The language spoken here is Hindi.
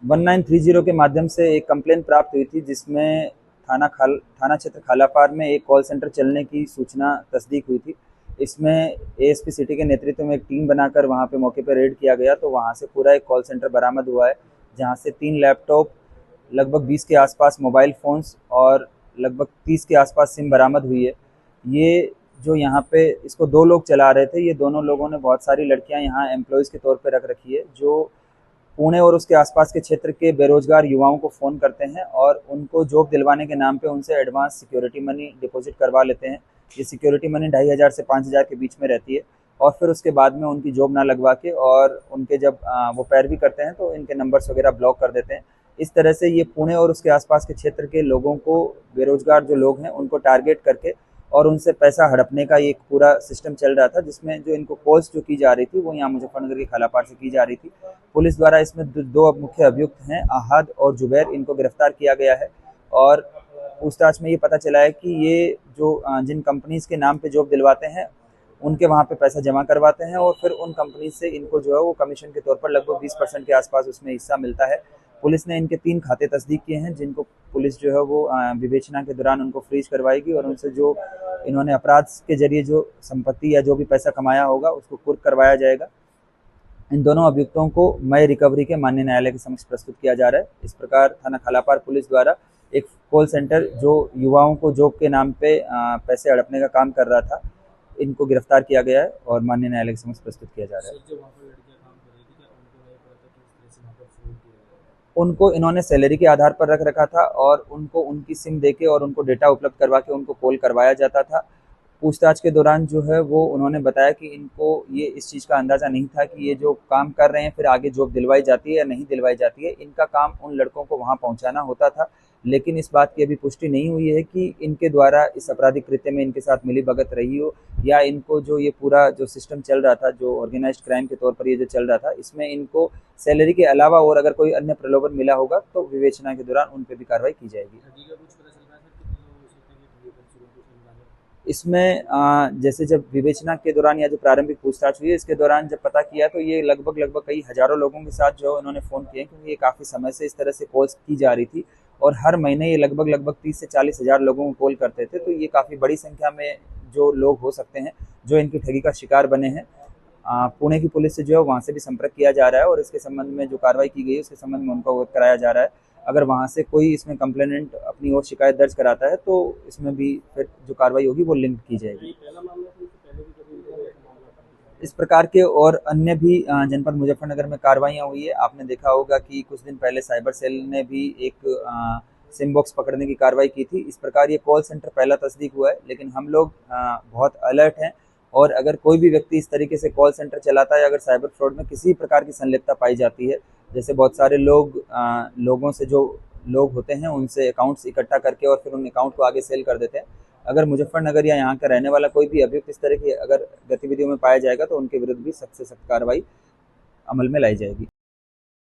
1930 के माध्यम से एक कंप्लेंट प्राप्त हुई थी, जिसमें थाना क्षेत्र खालापार में एक कॉल सेंटर चलने की सूचना तस्दीक हुई थी। इसमें एएसपी सिटी के नेतृत्व में एक टीम बनाकर वहां पे मौके पर रेड किया गया, तो वहां से पूरा एक कॉल सेंटर बरामद हुआ है, जहां से 3 लैपटॉप, लगभग 20 के आसपास मोबाइल फ़ोन्स और लगभग 30 के आसपास सिम बरामद हुई है। ये जो यहाँ पे इसको 2 लोग चला रहे थे, ये दोनों लोगों ने बहुत सारी लड़कियां यहाँ एम्प्लॉयज़ के तौर पे रख रखी है, जो पुणे और उसके आसपास के क्षेत्र के बेरोजगार युवाओं को फ़ोन करते हैं और उनको जॉब दिलवाने के नाम पे उनसे एडवांस सिक्योरिटी मनी डिपॉजिट करवा लेते हैं। ये सिक्योरिटी मनी 2500 से 5000 के बीच में रहती है, और फिर उसके बाद में उनकी जॉब ना लगवा के और उनके जब वो पैरवी करते हैं तो इनके नंबर्स वगैरह ब्लॉक कर देते हैं। इस तरह से ये पुणे और उसके आसपास के क्षेत्र के लोगों को, बेरोजगार जो लोग हैं, उनको टारगेट करके और उनसे पैसा हड़पने का एक पूरा सिस्टम चल रहा था, जिसमें जो इनको कॉल्स जो की जा रही थी वो यहाँ मुजफ्फरनगर के खालापार से की जा रही थी। पुलिस द्वारा इसमें दो मुख्य अभियुक्त हैं, अहाद और जुबैर, इनको गिरफ्तार किया गया है। और पूछताछ में ये पता चला है कि ये जो जिन कंपनीज के नाम पे जॉब दिलवाते हैं, उनके वहाँ पे पैसा जमा करवाते हैं और फिर उन कंपनी से इनको जो है वो कमीशन के तौर पर लगभग 20% के आसपास उसमें हिस्सा मिलता है। पुलिस ने इनके 3 खाते तस्दीक किए हैं, जिनको पुलिस जो है वो विवेचना के दौरान उनको फ्रीज करवाएगी और उनसे जो इन्होंने अपराध के जरिए जो संपत्ति या जो भी पैसा कमाया होगा उसको कुर्क करवाया जाएगा। इन दोनों अभियुक्तों को मई रिकवरी के माननीय न्यायालय के समक्ष प्रस्तुत किया जा रहा है। इस प्रकार थाना खालापार पुलिस द्वारा एक कॉल सेंटर जो युवाओं को जॉब के नाम पे पैसे हड़पने का काम कर रहा था, इनको गिरफ्तार किया गया है और माननीय न्यायालय के समक्ष प्रस्तुत किया जा रहा है। उनको इन्होंने सैलरी के आधार पर रख रखा था और उनको उनकी सिम देके और उनको डेटा उपलब्ध करवा के उनको कॉल करवाया जाता था। पूछताछ के दौरान जो है वो उन्होंने बताया कि इनको ये इस चीज़ का अंदाज़ा नहीं था कि ये जो काम कर रहे हैं फिर आगे जॉब दिलवाई जाती है या नहीं दिलवाई जाती है। इनका काम उन लड़कों को वहाँ पहुँचाना होता था, लेकिन इस बात की अभी पुष्टि नहीं हुई है कि इनके द्वारा इस आपराधिक कृत्य में इनके साथ मिलीभगत रही हो, या इनको जो ये पूरा जो सिस्टम चल रहा था, जो ऑर्गेनाइज्ड क्राइम के तौर पर ये जो चल रहा था, इसमें इनको सैलरी के अलावा और अगर कोई अन्य प्रलोभन मिला होगा तो विवेचना के दौरान उन पर भी कार्रवाई की जाएगी। इसमें जैसे जब विवेचना के दौरान या जो प्रारंभिक पूछताछ हुई है, इसके दौरान जब पता किया तो ये लगभग कई हज़ारों लोगों के साथ जो उन्होंने फ़ोन किए, क्योंकि ये काफ़ी समय से इस तरह से कॉल्स की जा रही थी और हर महीने ये लगभग 30 से 40 हज़ार लोगों को कॉल करते थे। तो ये काफ़ी बड़ी संख्या में जो लोग हो सकते हैं जो इनकी ठगी का शिकार बने हैं। पुणे की पुलिस से जो है वहाँ से भी संपर्क किया जा रहा है और इसके संबंध में जो कार्रवाई की गई है उसके संबंध में उनको अवगत कराया जा रहा है। अगर वहाँ से कोई इसमें कंप्लेनेंट अपनी ओर शिकायत दर्ज कराता है तो इसमें भी फिर जो कार्रवाई होगी वो लिंक की जाएगी। इस प्रकार के और अन्य भी जनपद मुजफ्फरनगर में कार्रवाइयाँ हुई है। आपने देखा होगा कि कुछ दिन पहले साइबर सेल ने भी एक सिम बॉक्स पकड़ने की कार्रवाई की थी। इस प्रकार ये कॉल सेंटर पहला तस्दीक हुआ है, लेकिन हम लोग बहुत अलर्ट हैं और अगर कोई भी व्यक्ति इस तरीके से कॉल सेंटर चलाता है, अगर साइबर फ्रॉड में किसी प्रकार की संलिप्तता पाई जाती है, जैसे बहुत सारे लोगों से जो लोग होते हैं उनसे अकाउंट्स इकट्ठा करके और फिर उन अकाउंट को आगे सेल कर देते हैं। अगर मुजफ्फरनगर या यहाँ का रहने वाला कोई भी अभियुक्त इस तरह की अगर गतिविधियों में पाया जाएगा तो उनके विरुद्ध भी सख्त से सख्त कार्रवाई अमल में लाई जाएगी।